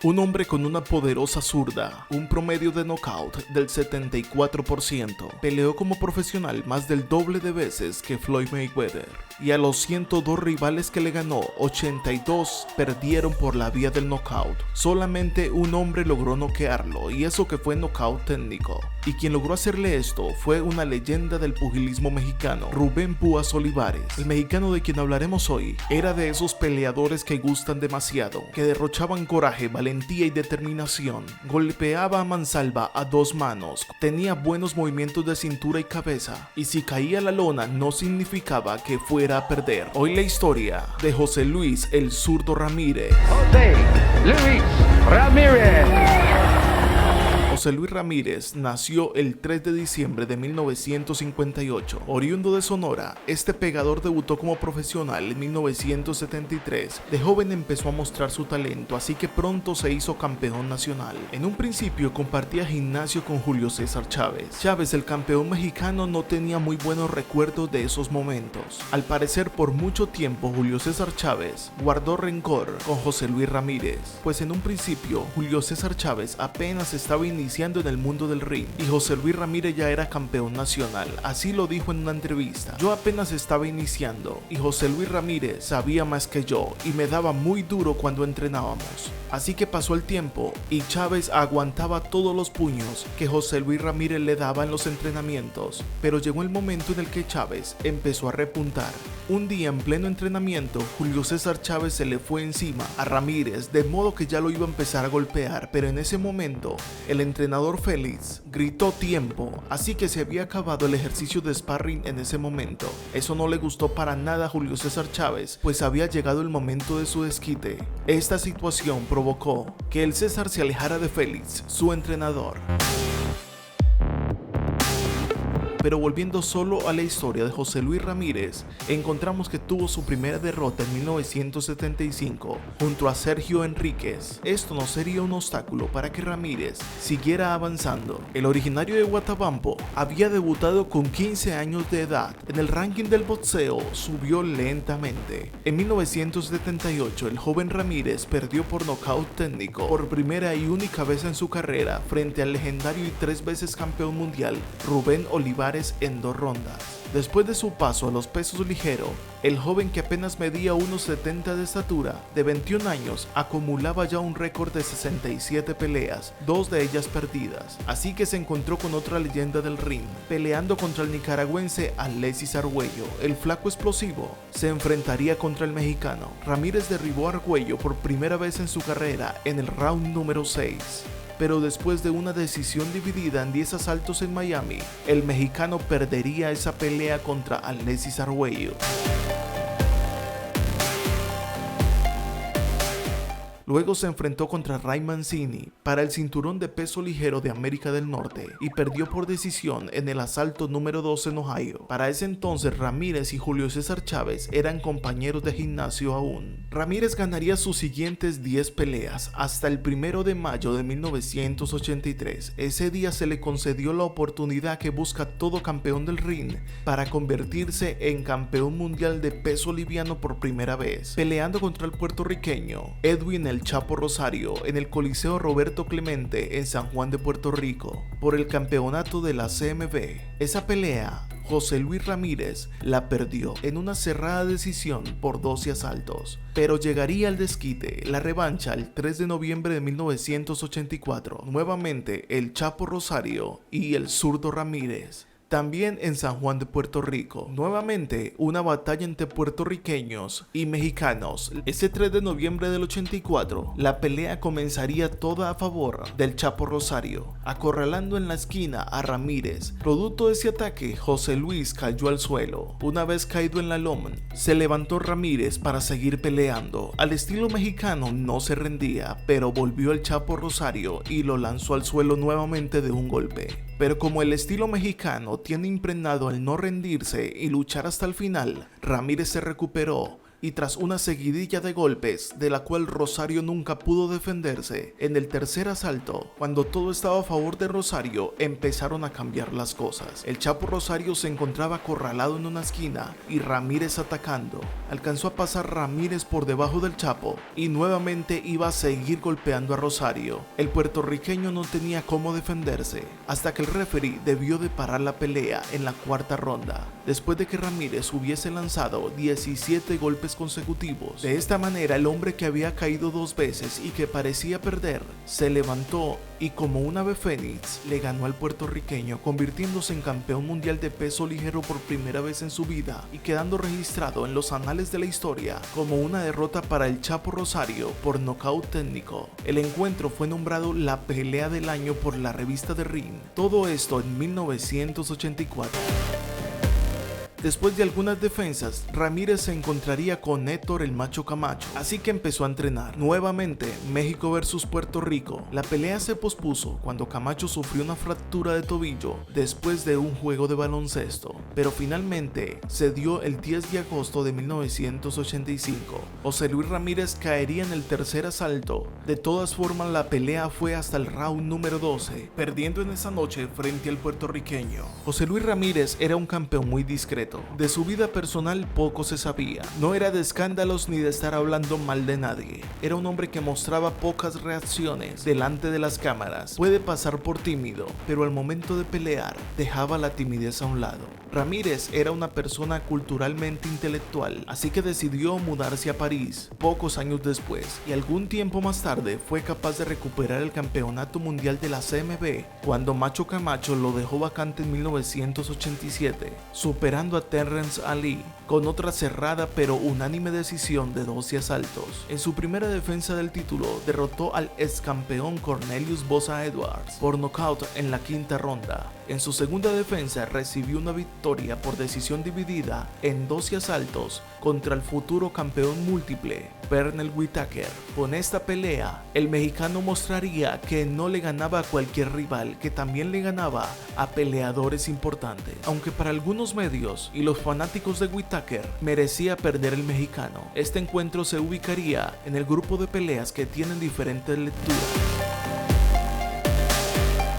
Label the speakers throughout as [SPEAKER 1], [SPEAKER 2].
[SPEAKER 1] Un hombre con una poderosa zurda, un promedio de knockout del 74%, peleó como profesional más del doble de veces que Floyd Mayweather, y a los 102 rivales que le ganó, 82 perdieron por la vía del knockout. Solamente un hombre logró noquearlo, y eso que fue knockout técnico. Y quien logró hacerle esto fue una leyenda del pugilismo mexicano, Rubén Púas Olivares. El mexicano de quien hablaremos hoy era de esos peleadores que gustan demasiado, que derrochaban coraje, valentía y determinación. Golpeaba a mansalva a dos manos, tenía buenos movimientos de cintura y cabeza, y si caía a la lona no significaba que fuera a perder. Hoy la historia de José Luis "El Zurdo" Ramírez.
[SPEAKER 2] José Luis Ramírez.
[SPEAKER 1] José Luis Ramírez nació el 3 de diciembre de 1958. Oriundo de Sonora, este pegador debutó como profesional en 1973. De joven empezó a mostrar su talento, así que pronto se hizo campeón nacional. En un principio compartía gimnasio con Julio César Chávez. Chávez, el campeón mexicano, no tenía muy buenos recuerdos de esos momentos. Al parecer, por mucho tiempo Julio César Chávez guardó rencor con José Luis Ramírez, pues en un principio Julio César Chávez apenas estaba iniciando en el mundo del ring y José Luis Ramírez ya era campeón nacional. Así lo dijo en una entrevista: yo apenas estaba iniciando y José Luis Ramírez sabía más que yo y me daba muy duro cuando entrenábamos. Así que pasó el tiempo y Chávez aguantaba todos los puños que José Luis Ramírez le daba en los entrenamientos, pero llegó el momento en el que Chávez empezó a repuntar. Un día en pleno entrenamiento, Julio César Chávez se le fue encima a Ramírez, de modo que ya lo iba a empezar a golpear, pero en ese momento el entrenador Félix gritó tiempo, así que se había acabado el ejercicio de sparring en ese momento. Eso no le gustó para nada a Julio César Chávez, pues había llegado el momento de su desquite. Esta situación provocó que el César se alejara de Félix, su entrenador. Pero volviendo solo a la historia de José Luis Ramírez, encontramos que tuvo su primera derrota en 1975 junto a Sergio Enríquez. Esto no sería un obstáculo para que Ramírez siguiera avanzando. El originario de Guatabampo había debutado con 15 años de edad. En el ranking del boxeo subió lentamente. En 1978 el joven Ramírez perdió por nocaut técnico por primera y única vez en su carrera frente al legendario y 3 veces campeón mundial Rubén Olivares en 2 rondas. Después de su paso a los pesos ligeros, el joven, que apenas medía unos 70 de estatura, de 21 años, acumulaba ya un récord de 67 peleas, 2 de ellas perdidas. Así que se encontró con otra leyenda del ring, peleando contra el nicaragüense Alexis Argüello. El flaco explosivo se enfrentaría contra el mexicano. Ramírez derribó a Argüello por primera vez en su carrera en el round número 6. Pero después de una decisión dividida en 10 asaltos en Miami, el mexicano perdería esa pelea contra Alexis Argüello. Luego se enfrentó contra Ray Mancini para el cinturón de peso ligero de América del Norte y perdió por decisión en el asalto número 2 en Ohio. Para ese entonces Ramírez y Julio César Chávez eran compañeros de gimnasio aún. Ramírez ganaría sus siguientes 10 peleas hasta el 1 de mayo de 1983. Ese día se le concedió la oportunidad que busca todo campeón del ring para convertirse en campeón mundial de peso liviano por primera vez, peleando contra el puertorriqueño Edwin "El Chapo" Rosario en el Coliseo Roberto Clemente en San Juan de Puerto Rico por el campeonato de la CMB. Esa pelea José Luis Ramírez la perdió en una cerrada decisión por 12 asaltos, pero llegaría al desquite, la revancha, el 3 de noviembre de 1984, nuevamente el Chapo Rosario y el Zurdo Ramírez. También en San Juan de Puerto Rico, nuevamente una batalla entre puertorriqueños y mexicanos. Ese 3 de noviembre del 84, la pelea comenzaría toda a favor del Chapo Rosario, acorralando en la esquina a Ramírez. Producto de ese ataque, José Luis cayó al suelo. Una vez caído en la loma, se levantó Ramírez para seguir peleando. Al estilo mexicano no se rendía, pero volvió el Chapo Rosario y lo lanzó al suelo nuevamente de un golpe. Pero como el estilo mexicano tiene impregnado el no rendirse y luchar hasta el final, Ramírez se recuperó, y tras una seguidilla de golpes de la cual Rosario nunca pudo defenderse, en el tercer asalto, cuando todo estaba a favor de Rosario, empezaron a cambiar las cosas. El Chapo Rosario se encontraba acorralado en una esquina y Ramírez atacando. Alcanzó a pasar Ramírez por debajo del Chapo y nuevamente iba a seguir golpeando a Rosario. El puertorriqueño no tenía cómo defenderse, hasta que el referee debió de parar la pelea en la cuarta ronda, después de que Ramírez hubiese lanzado 17 golpes consecutivos. De esta manera, el hombre que había caído 2 veces y que parecía perder, se levantó y como un ave fénix le ganó al puertorriqueño, convirtiéndose en campeón mundial de peso ligero por primera vez en su vida y quedando registrado en los anales de la historia como una derrota para el Chapo Rosario por nocaut técnico. El encuentro fue nombrado la pelea del año por la revista The Ring. Todo esto en 1984. Después de algunas defensas, Ramírez se encontraría con Héctor el Macho Camacho, así que empezó a entrenar. Nuevamente, México versus Puerto Rico. La pelea se pospuso cuando Camacho sufrió una fractura de tobillo después de un juego de baloncesto, pero finalmente se dio el 10 de agosto de 1985. José Luis Ramírez caería en el tercer asalto. De todas formas, la pelea fue hasta el round número 12, perdiendo en esa noche frente al puertorriqueño. José Luis Ramírez era un campeón muy discreto. De su vida personal poco se sabía. No era de escándalos ni de estar hablando mal de nadie. Era un hombre que mostraba pocas reacciones delante de las cámaras. Puede pasar por tímido, pero al momento de pelear dejaba la timidez a un lado. Ramírez era una persona culturalmente intelectual, así que decidió mudarse a París pocos años después, y algún tiempo más tarde fue capaz de recuperar el campeonato mundial de la CMB cuando Macho Camacho lo dejó vacante en 1987, superando a Terrence Ali con otra cerrada pero unánime decisión de 12 asaltos. En su primera defensa del título derrotó al ex campeón Cornelius Bosa Edwards por nocaut en la quinta ronda. En su segunda defensa recibió una victoria por decisión dividida en 12 asaltos contra el futuro campeón múltiple Pernell Whitaker. Con esta pelea, el mexicano mostraría que no le ganaba a cualquier rival, que también le ganaba a peleadores importantes. Aunque para algunos medios y los fanáticos de Whitaker merecía perder el mexicano, este encuentro se ubicaría en el grupo de peleas que tienen diferentes lecturas.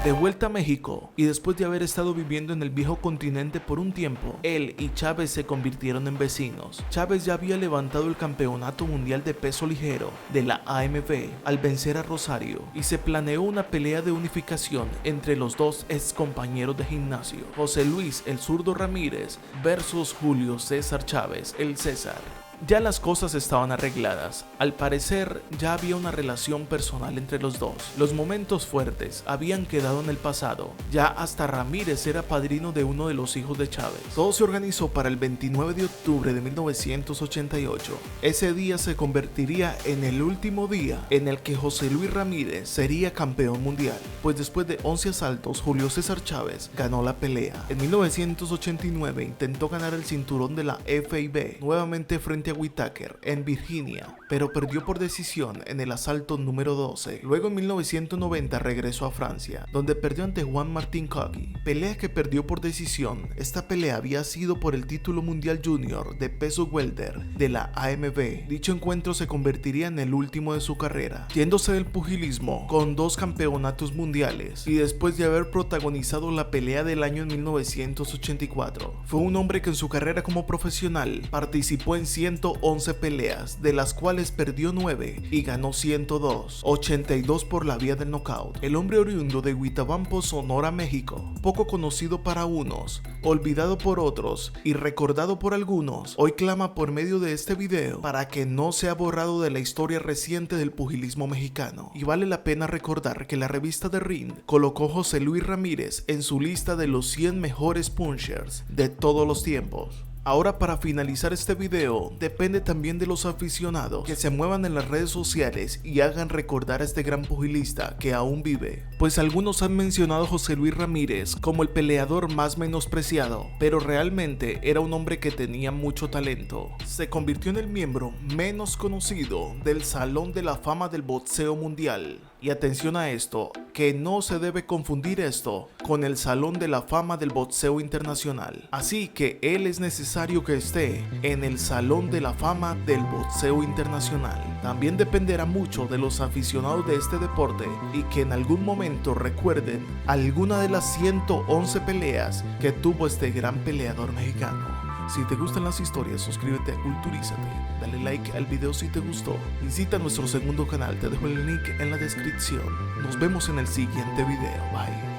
[SPEAKER 1] De vuelta a México, y después de haber estado viviendo en el viejo continente por un tiempo, él y Chávez se convirtieron en vecinos. Chávez ya había levantado el campeonato mundial de peso ligero de la AMB al vencer a Rosario, y se planeó una pelea de unificación entre los dos ex compañeros de gimnasio, José Luis el Zurdo Ramírez versus Julio César Chávez el César. Ya las cosas estaban arregladas. Al parecer, ya había una relación personal entre los dos. Los momentos fuertes habían quedado en el pasado. Ya hasta Ramírez era padrino de uno de los hijos de Chávez. Todo se organizó para el 29 de octubre de 1988. Ese día se convertiría en el último día en el que José Luis Ramírez sería campeón mundial, pues después de 11 asaltos, Julio César Chávez ganó la pelea. En 1989 intentó ganar el cinturón de la FIB nuevamente frente a Whitaker en Virginia, pero perdió por decisión en el asalto número 12. Luego en 1990 regresó a Francia, donde perdió ante Juan Martín Coqui, pelea que perdió por decisión. Esta pelea había sido por el título mundial junior de peso welter de la AMB. Dicho encuentro se convertiría en el último de su carrera, yéndose del pugilismo con 2 campeonatos mundiales, y después de haber protagonizado la pelea del año en 1984. Fue un hombre que en su carrera como profesional participó en 111 peleas, de las cuales perdió 9 y ganó 102, 82 por la vía del knockout. El hombre oriundo de Huitabampo, Sonora, México, poco conocido para unos, olvidado por otros y recordado por algunos, hoy clama por medio de este video para que no sea borrado de la historia reciente del pugilismo mexicano. Y vale la pena recordar que la revista The Ring colocó a José Luis Ramírez en su lista de los 100 mejores punchers de todos los tiempos. Ahora, para finalizar este video, depende también de los aficionados que se muevan en las redes sociales y hagan recordar a este gran pugilista que aún vive, pues algunos han mencionado a José Luis Ramírez como el peleador más menospreciado, pero realmente era un hombre que tenía mucho talento. Se convirtió en el miembro menos conocido del Salón de la Fama del Boxeo Mundial. Y atención a esto, que no se debe confundir esto con el Salón de la Fama del Boxeo Internacional. Así que él es necesario que esté en el Salón de la Fama del Boxeo Internacional. También dependerá mucho de los aficionados de este deporte y que en algún momento recuerden alguna de las 111 peleas que tuvo este gran peleador mexicano. Si te gustan las historias, suscríbete a Culturízate, dale like al video si te gustó, visita nuestro segundo canal, te dejo el link en la descripción. Nos vemos en el siguiente video, bye.